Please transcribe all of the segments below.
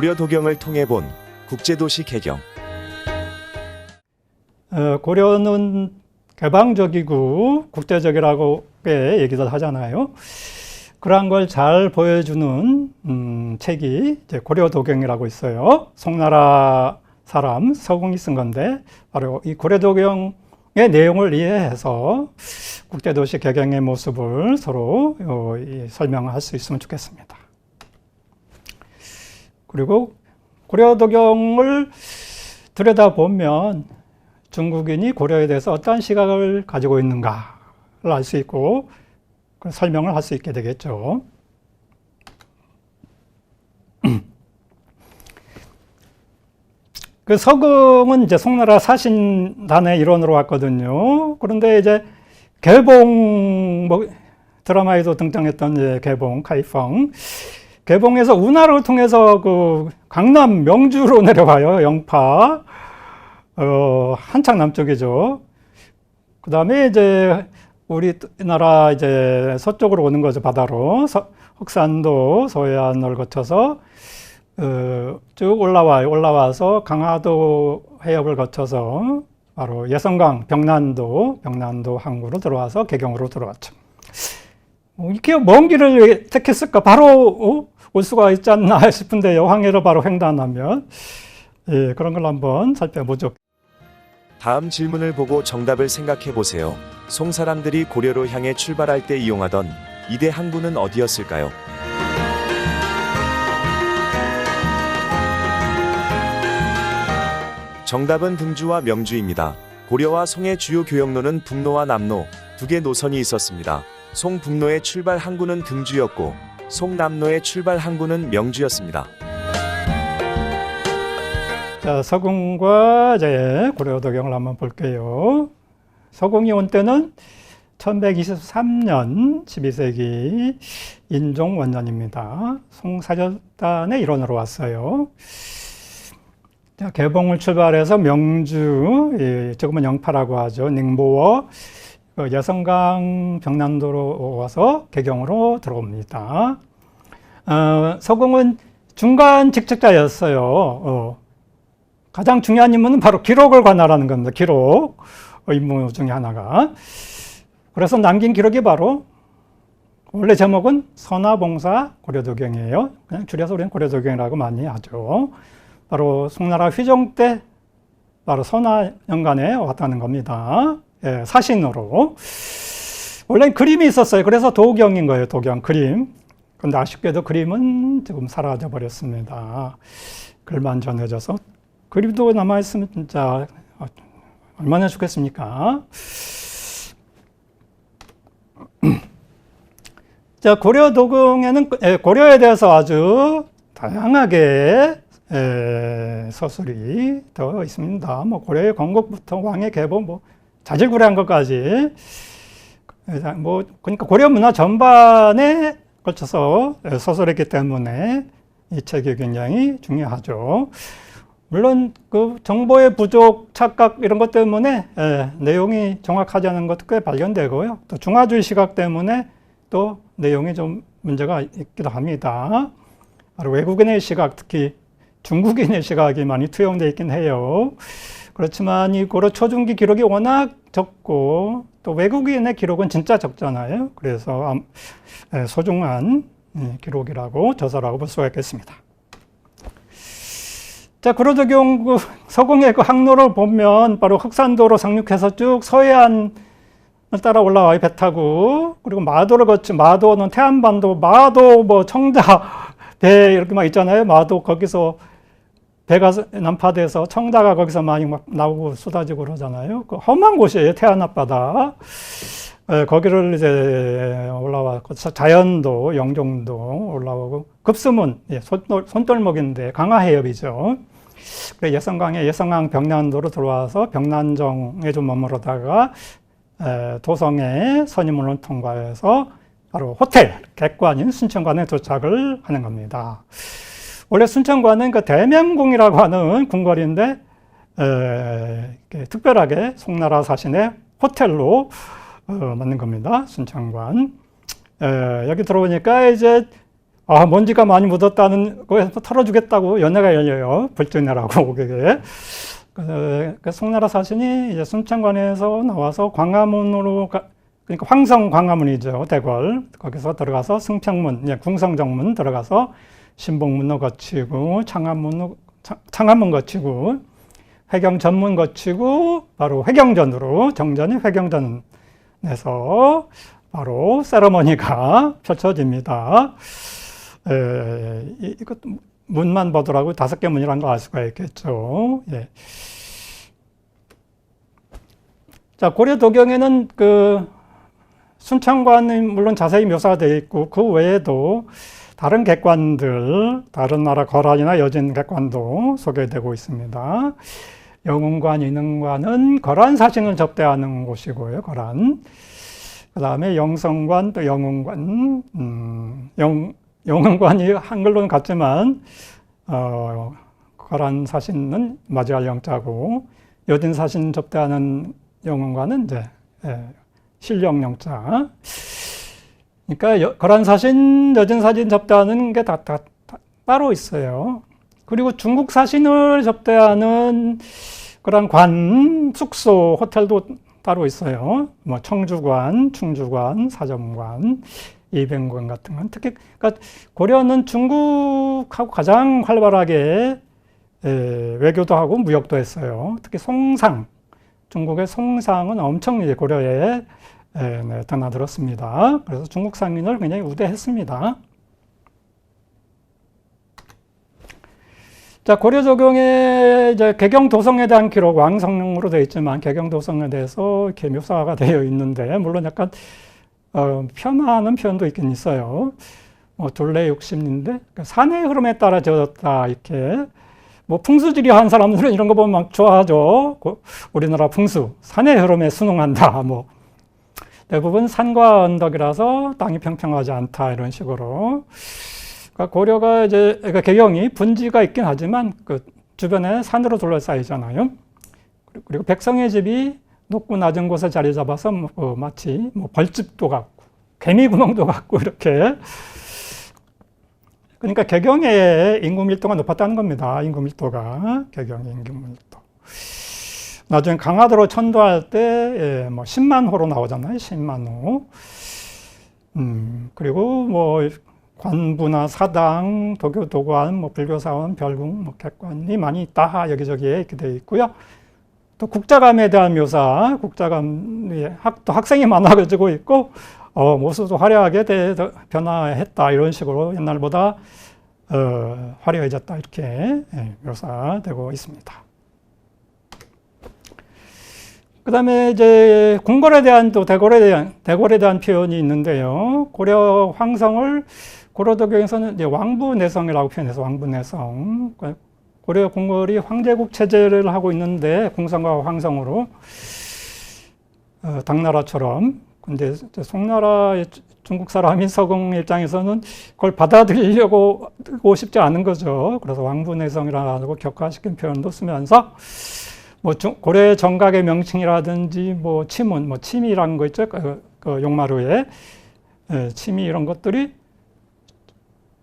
고려 도경을 통해 본 국제도시 개경. 고려는 개방적이고 국제적이라고 꽤 얘기를 하잖아요. 그러한 걸 잘 보여주는 책이 이제 고려도경이라고 있어요. 송나라 사람 서공이 쓴 건데, 바로 이 고려도경의 내용을 이해해서 국제도시 개경의 모습을 서로 설명할 수 있으면 좋겠습니다. 그리고 고려도경을 들여다보면 중국인이 고려에 대해서 어떤 시각을 가지고 있는가를 알 수 있고 설명을 할 수 있게 되겠죠. 그 서궁은 이제 송나라 사신단의 일원으로 왔거든요. 그런데 이제 개봉, 드라마에도 등장했던 이제 개봉, 카이펑. 개봉에서 운하를 통해서 그 강남 명주로 내려가요. 영파. 한창 남쪽이죠. 그 다음에 이제 우리나라 이제 서쪽으로 오는 거죠. 바다로. 흑산도, 소해안을 거쳐서 쭉 올라와서 강화도 해협을 거쳐서 바로 예성강, 병난도 항구로 들어와서 개경으로 들어왔죠. 이렇게 먼 길을 택했을까? 바로 올 수가 있지 않나 싶은데요. 황해로 바로 횡단하면. 예, 그런 걸 한번 살펴보죠. 다음 질문을 보고 정답을 생각해 보세요. 송 사람들이 고려로 향해 출발할 때 이용하던 이대 항구는 어디였을까요? 정답은 등주와 명주입니다. 고려와 송의 주요 교역로는 북로와 남로 두 개 노선이 있었습니다. 송 북로의 출발 항구는 등주였고 송 남로의 출발 항구는 명주였습니다. 자, 서궁과 이제 고려도경을 한번 볼게요. 서궁이 온 때는 1123년 12세기 인종 원년입니다. 송사절단의 일원으로 왔어요. 자, 개봉을 출발해서 명주, 지금은 영파라고 하죠.寧波, 예성강 병난도로 와서 개경으로 들어옵니다. 서궁은 중간 직책자였어요. 가장 중요한 임무는 바로 기록을 관할하는 겁니다. 기록 임무 중에 하나가. 그래서 남긴 기록이 바로 원래 제목은 선화봉사 고려도경이에요. 그냥 줄여서 우리는 고려도경이라고 많이 하죠. 바로 송나라 휘종 때 바로 선화연간에 왔다는 겁니다. 예, 사신으로. 원래 그림이 있었어요. 그래서 도경인 거예요. 도경, 그림. 그런데 아쉽게도 그림은 지금 사라져 버렸습니다. 글만 전해져서. 그림도 남아있으면 진짜 얼마나 좋겠습니까? 자, 고려도경에는 고려에 대해서 아주 다양하게 서술이 더 있습니다. 뭐 고려의 건국부터 왕의 계보, 자질구레한 것까지. 그러니까 고려 문화 전반에 걸쳐서 서술했기 때문에 이 책이 굉장히 중요하죠. 물론 그 정보의 부족, 착각 이런 것 때문에 내용이 정확하지 않은 것도 꽤 발견되고요. 또 중화주의 시각 때문에 또 내용이 좀 문제가 있기도 합니다. 바로 외국인의 시각, 특히 중국인의 시각이 많이 투영되어 있긴 해요. 그렇지만 이 고려 초중기 기록이 워낙 적고 또 외국인의 기록은 진짜 적잖아요. 그래서 소중한 기록이라고 저서라고 볼 수가 있겠습니다. 자, 고려도경 서궁의 그 항로를 보면 바로 흑산도로 상륙해서 쭉 서해안을 따라 올라와요. 배 타고. 그리고 마도를 거쳐, 마도는 태안반도, 마도 청자 배 이렇게 막 있잖아요. 마도 거기서 배가 난파돼서 청자가 거기서 많이 막 나오고 쏟아지고 그러잖아요. 그 험한 곳이에요. 태안 앞바다. 거기를 이제 올라와서 자연도, 영종도 올라오고 급수문, 손돌목인데 강화해협이죠. 그래 예성강에 예성강 병난도로 들어와서 병난정에 좀 머무르다가 도성에 선임문을 통과해서 바로 호텔, 객관인 순천관에 도착을 하는 겁니다. 원래 순천관은 그 대명궁이라고 하는 궁궐인데 특별하게 송나라 사신의 호텔로 만든 겁니다. 순천관. 여기 들어오니까 이제 먼지가 많이 묻었다는 거에서 털어주겠다고 연회가 열려요. 불전회라고 그게. 그 송나라 사신이 이제 순창관에서 나와서 광화문으로 그러니까 황성 광화문이죠. 대궐. 거기서 들어가서 승평문, 궁성정문 들어가서 신봉문로 거치고 창안문 거치고 회경전문 거치고 바로 회경전으로 정전이 회경전에서 바로 세러머니가 펼쳐집니다. 이것도 문만 보더라도 5개 문이라는 거 알 수가 있겠죠. 예. 자, 고려 도경에는 그 순창관이 물론 자세히 묘사가 되어 있고 그 외에도 다른 객관들, 다른 나라 거란이나 여진 객관도 소개되고 있습니다. 영흥관, 인흥관은 거란 사신을 접대하는 곳이고요. 거란. 그 다음에 영성관, 또 영흥관, 영흥관이 한글로는 같지만 거란 사신은 맞이할 영자고 여진 사신 접대하는 영흥관은 이제 실령 영자. 그러니까 거란 사신, 여진 사신 접대하는 게 다 따로 있어요. 그리고 중국 사신을 접대하는 그런 관, 숙소, 호텔도 따로 있어요. 뭐 청주관, 충주관, 사점관, 이병관 같은 건 특히 그러니까 고려는 중국하고 가장 활발하게 외교도 하고 무역도 했어요. 특히 송상, 중국의 송상은 엄청 이제 고려에 드나들었습니다. 그래서 중국 상인을 굉장히 우대했습니다. 자, 고려 조경에 이제 개경도성에 대한 기록, 왕성으로 되어 있지만 개경도성에 대해서 이렇게 묘사가 되어 있는데, 물론 약간 폄하하는 표현도 있긴 있어요. 둘레 60인데 산의 흐름에 따라 지어졌다 이렇게. 뭐 풍수지리한 사람들은 이런 거 보면 막 좋아하죠. 우리나라 풍수, 산의 흐름에 순응한다. 뭐 대부분 산과 언덕이라서 땅이 평평하지 않다 이런 식으로. 그러니까 고려가 이제 그러니까 개경이 분지가 있긴 하지만 그 주변에 산으로 둘러싸이잖아요. 그리고 백성의 집이 높고 낮은 곳에 자리 잡아서 마치 뭐 벌집도 같고 개미구멍도 같고 이렇게. 그러니까 개경의 인구 밀도가 높았다는 겁니다. 인구 밀도가 개경의 인구 밀도. 나중에 강화도로 천도할 때 뭐 10만 호로 나오잖아요. 10만 호. 그리고 뭐 관부나 사당, 도교, 도관, 뭐 불교사원, 별궁, 뭐 객관이 많이 있다. 여기저기에 이렇게 되어 있고요. 또 국자감에 대한 묘사, 국자감, 또 학생이 많아가지고 있고, 모습도 화려하게 변화했다. 이런 식으로 옛날보다 화려해졌다. 이렇게 묘사되고 있습니다. 그 다음에 이제 궁궐에 대한 또 대궐에 대한 표현이 있는데요. 고려 황성을 고려도경에서는 이제 왕부내성이라고 표현해서 왕부내성. 고려 궁궐이 황제국 체제를 하고 있는데 궁성과 황성으로 당나라처럼. 근데 송나라의 중국 사람인 서공 입장에서는 그걸 받아들이려고 싶지 않은 거죠. 그래서 왕부내성이라고 격화시킨 표현도 쓰면서 뭐 고려의 정각의 명칭이라든지 뭐 치문, 뭐 침이라는 거 있죠. 그 용마루에 침이 이런 것들이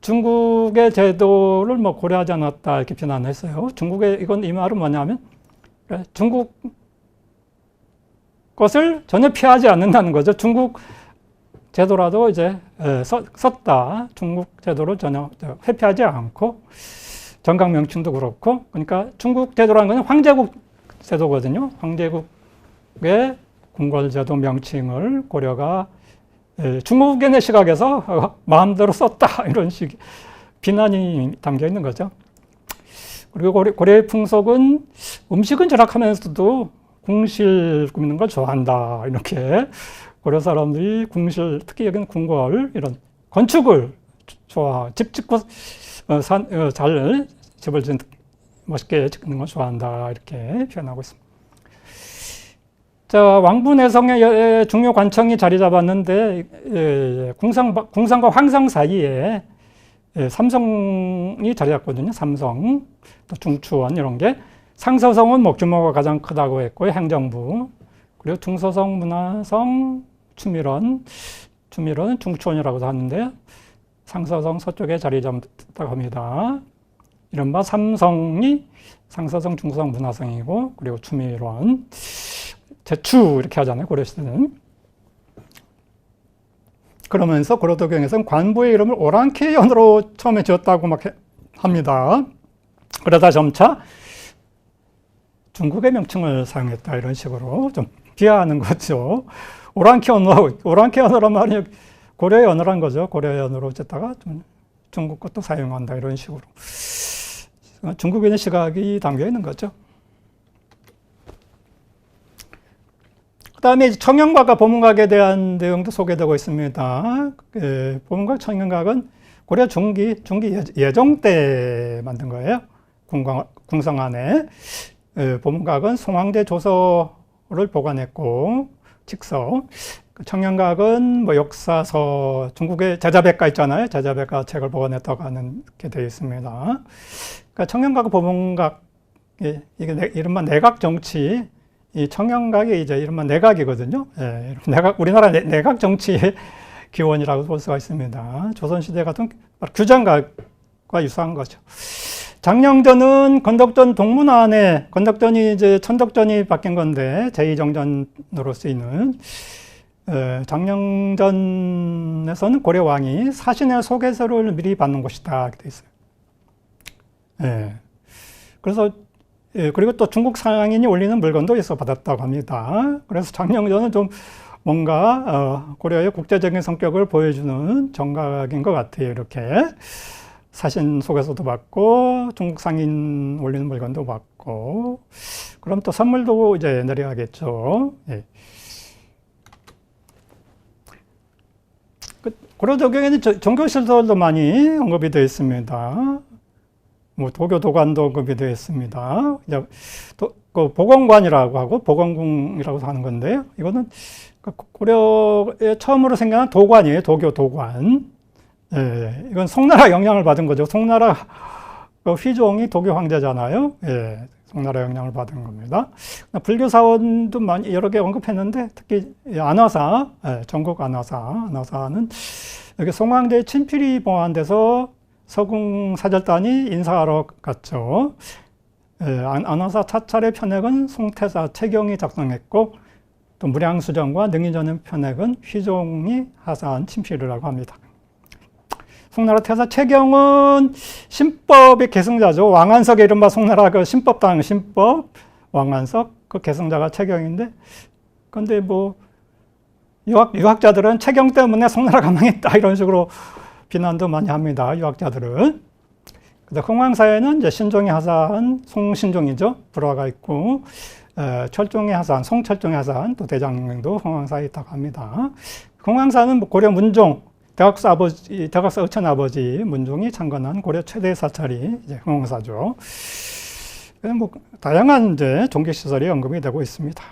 중국의 제도를 뭐 고려하지 않았다 이렇게 비난했어요. 중국의 이 말은 뭐냐면 중국 것을 전혀 피하지 않는다는 거죠. 중국 제도라도 이제 썼다. 중국 제도를 전혀 회피하지 않고 정각 명칭도 그렇고 그러니까 중국 제도라는 것은 황제국 제도거든요. 황제국의 궁궐 제도 명칭을 고려가 중국인의 시각에서 마음대로 썼다 이런 식 비난이 담겨 있는 거죠. 그리고 고려의 풍속은 음식은 절약하면서도 궁실 꾸미는 걸 좋아한다. 이렇게 고려 사람들이 궁실, 특히 여기는 궁궐 이런 건축을 집 짓고 잘 집을 멋있게 짓는 걸 좋아한다. 이렇게 표현하고 있습니다. 자, 왕부내성의 중요 관청이 자리 잡았는데 궁성과 황성 사이에 삼성이 자리 잡거든요. 삼성, 또 중추원 이런 게. 상서성은 뭐 규모가 가장 크다고 했고요. 행정부. 그리고 중서성, 문화성, 추밀원. 추밀원은 중추원이라고도 하는데요. 상서성 서쪽에 자리 잡았다고 합니다. 이른바 삼성이 상서성, 중서성, 문화성이고, 그리고 추미론, 제추 이렇게 하잖아요, 고려시대는. 그러면서 고려도경에서는 관부의 이름을 오랑캐연으로 처음에 지었다고 막 합니다. 그러다 점차 중국의 명칭을 사용했다, 이런 식으로 좀 비하하는 거죠. 오랑캐언어란 말이 고려의 언어란 거죠. 고려의 언어로 어쨌다가 좀 중국 것도 사용한다, 이런 식으로. 중국인의 시각이 담겨 있는 거죠. 그 다음에 청영각과 보문각에 대한 내용도 소개되고 있습니다. 보문각, 청영각은 고려 중기 예종 때 만든 거예요. 궁성 안에. 보문각은 송황제 조서를 보관했고, 직서. 청영각은 뭐 역사서, 중국의 제자백과 있잖아요. 제자백과 책을 보관했다고 하는 게 되어 있습니다. 그러니까 청영각과 보문각, 이게 이른바 내각 정치, 이 청영각이 이제 이른바 내각이거든요. 예, 우리나라 내각 정치의 기원이라고 볼 수가 있습니다. 조선시대 같은 규장각과 유사한 거죠. 장령전은 건덕전 동문 안에, 건덕전이 이제 천덕전이 바뀐 건데, 제2정전으로 쓰이는, 장령전에서는 고려왕이 사신의 소개서를 미리 받는 곳이다, 이렇게 돼 있어요. 예. 그래서, 그리고 또 중국 상인이 올리는 물건도 있어 받았다고 합니다. 그래서 장령전은 좀 뭔가, 고려의 국제적인 성격을 보여주는 정각인 것 같아요, 이렇게. 사신 소개서도 받고, 중국 상인 올리는 물건도 받고, 그럼 또 선물도 이제 내려야겠죠. 예. 고려도경에는 종교시설도 많이 언급이 되어 있습니다. 뭐 도교 도관도 언급이 되어 있습니다. 이제 그 보건관이라고 하고 보건궁이라고 하는 건데요. 이거는 고려에 처음으로 생겨난 도관이에요. 도교 도관. 예, 이건 송나라 영향을 받은 거죠. 송나라 휘종이 도교 황제잖아요. 예, 송나라 영향을 받은 겁니다. 불교 사원도 많이 여러 개 언급했는데 특히 안화사, 예, 전국 안화사는 여기 송황제의 친필이 보관돼서 서궁 사절단이 인사하러 갔죠. 예, 안화사 차찰의 편액은 송태사 채경이 작성했고 또 무량수정과 능인전의 편액은 휘종이 하사한 친필이라고 합니다. 송나라 태사 채경은 신법의 계승자죠. 왕안석의 이른바 송나라 그 신법당 신법 왕안석 그 계승자가 채경인데, 근데 뭐 유학자들은 채경 때문에 송나라가 망했다 이런 식으로 비난도 많이 합니다. 유학자들은. 근데 흥왕사에는 이제 신종이 하사한 송신종이죠. 불화가 있고, 철종이 하사한 송철종이 하사한 또 대장경도 흥왕사에 있다고 합니다. 흥왕사는 뭐 고려 문종 대각사 의천 아버지 문종이 창건한 고려 최대 사찰이 이제 흥왕사죠. 뭐 다양한 이제 종교 시설이 언급이 되고 있습니다.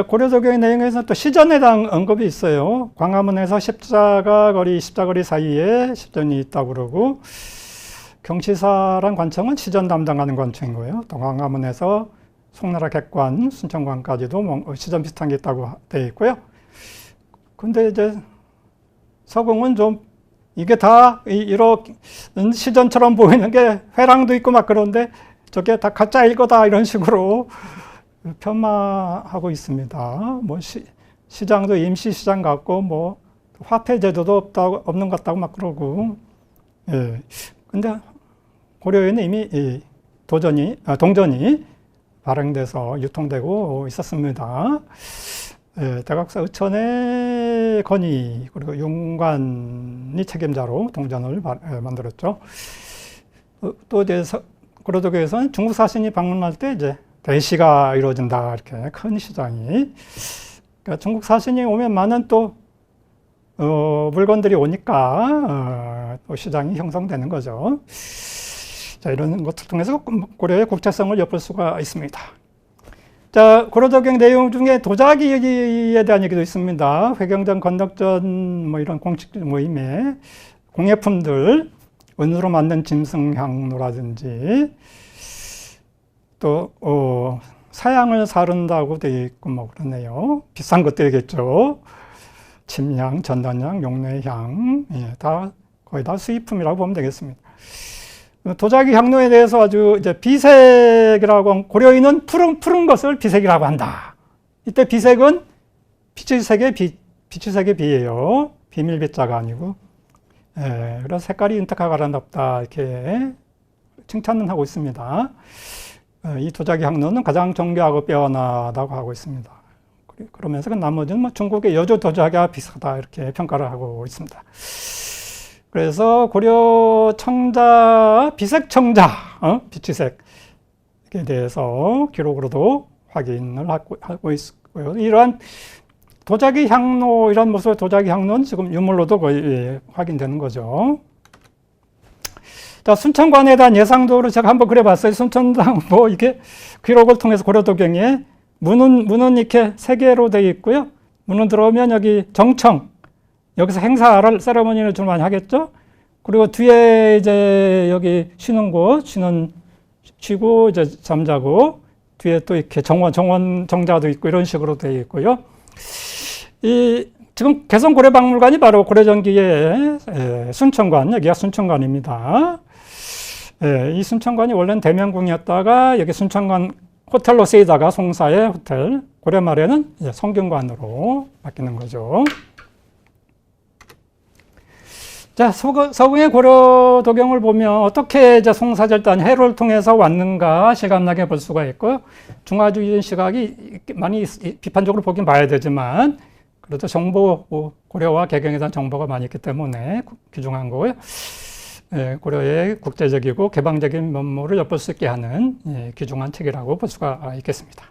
고려도경의 내용에서 또 시전에 대한 언급이 있어요. 광화문에서 십자거리 사이에 시전이 있다고 그러고, 경시사란 관청은 시전 담당하는 관청인 거예요. 또 광화문에서 송나라 객관, 순천관까지도 시전 비슷한 게 있다고 되어 있고요. 근데 이제 서궁은 좀 이게 다 이런 시전처럼 보이는 게 회랑도 있고 막 그런데 저게 다 가짜일 거다 이런 식으로 폄하하고 있습니다. 뭐 시장도 임시시장 같고 뭐 화폐 제도도 없는 것 같다고 막 그러고. 예. 근데 고려에는 이미 동전이 발행돼서 유통되고 있었습니다. 예, 대각사 의천의 건의 그리고 용관이 책임자로 동전을 만들었죠. 또 이제 고려도교에서는 중국 사신이 방문할 때 이제 대시가 이루어진다 이렇게 큰 시장이. 그러니까 중국 사신이 오면 많은 또 물건들이 오니까 또 시장이 형성되는 거죠. 자, 이런 것을 통해서 고려의 국제성을 엿볼 수가 있습니다. 자, 고려도경 내용 중에 도자기에 대한 얘기도 있습니다. 회경전, 건덕전, 뭐 이런 공식 모임에 공예품들, 은으로 만든 짐승향로라든지, 또, 사양을 사른다고 되어 있고, 뭐 그러네요. 비싼 것들이겠죠. 침향, 전단향, 용례향, 예, 다 거의 다 수입품이라고 보면 되겠습니다. 도자기 향로에 대해서 아주 이제 비색이라고 고려인은 푸른 것을 비색이라고 한다. 이때 비색은 빛의 비예요. 비밀 빛자가 아니고. 예, 그래서 색깔이 윤택하고 아름답다 이렇게 칭찬은 하고 있습니다. 이 도자기 향로는 가장 정교하고 빼어나다고 하고 있습니다. 그러면서 나머지는 뭐 중국의 여조 도자기와 비슷하다 이렇게 평가를 하고 있습니다. 그래서 고려 청자, 비색 청자, 비치색에 대해서 기록으로도 확인을 하고 있고요. 이러한 도자기 향로, 이런 모습의 도자기 향로는 지금 유물로도 거의 확인되는 거죠. 자, 순천관에 대한 예상도를 제가 한번 그려봤어요. 순천당 뭐 이렇게 기록을 통해서 고려도경에 문은 이렇게 세 개로 되어 있고요. 문은 들어오면 여기 정청, 여기서 행사를, 세레머니를 좀 많이 하겠죠. 그리고 뒤에 이제 여기 쉬는 곳, 쉬고 이제 잠자고, 뒤에 또 이렇게 정자도 있고 이런 식으로 되어 있고요. 지금 개성고려박물관이 바로 고려전기의 순천관, 여기가 순천관입니다. 이 순천관이 원래는 대명궁이었다가 여기 순천관 호텔로 쓰이다가 송사의 호텔, 고려 말에는 이제 성균관으로 바뀌는 거죠. 자, 서궁의 고려도경을 보면 어떻게 이제 송사절단 해로를 통해서 왔는가 실감나게 볼 수가 있고, 중화주의적인 시각이 많이 비판적으로 보긴 봐야 되지만, 그래도 고려와 개경에 대한 정보가 많이 있기 때문에 귀중한 거고요. 고려의 국제적이고 개방적인 면모를 엿볼 수 있게 하는 귀중한 책이라고 볼 수가 있겠습니다.